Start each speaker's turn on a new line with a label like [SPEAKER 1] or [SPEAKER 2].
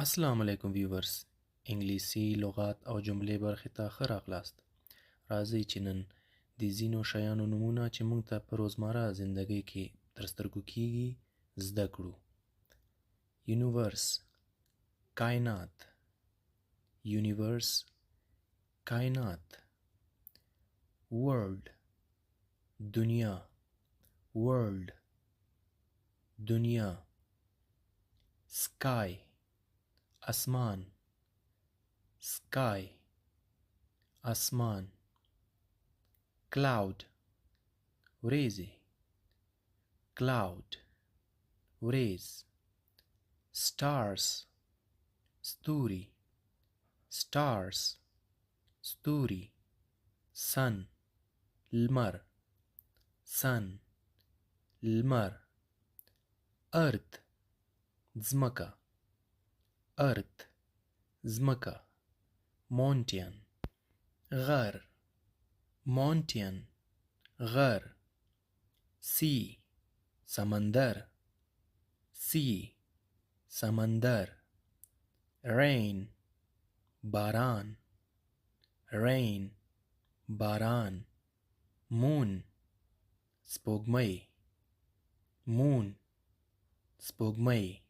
[SPEAKER 1] السلام علیکم ویورز. انګلیسي لغات او جملې برخې ته ښه راغلاست. راځئ چې نن د ځینو شیانو نومونه چې موږ ته په روزمره زندګۍ کې تر سترګو کیږي زده کړو. یونیورس، کائنات. یونیورس، کائنات. ورلد، دنیا. ورلد، دنیا. سکای، اسمان. سکای، اسمان. کلاود، وریځې. کلاود، وریځ. سټارز، ستوري. سټارز، ستوري. سن، لمر. سن، لمر. ارت، ځمکه. ارت، ځمکه. مونټین، غر. مونټین، غر. سی، سمندر. سی، سمندر. رین، باران. رین، باران. مون، سپوږمۍ. مون، سپوږمۍ.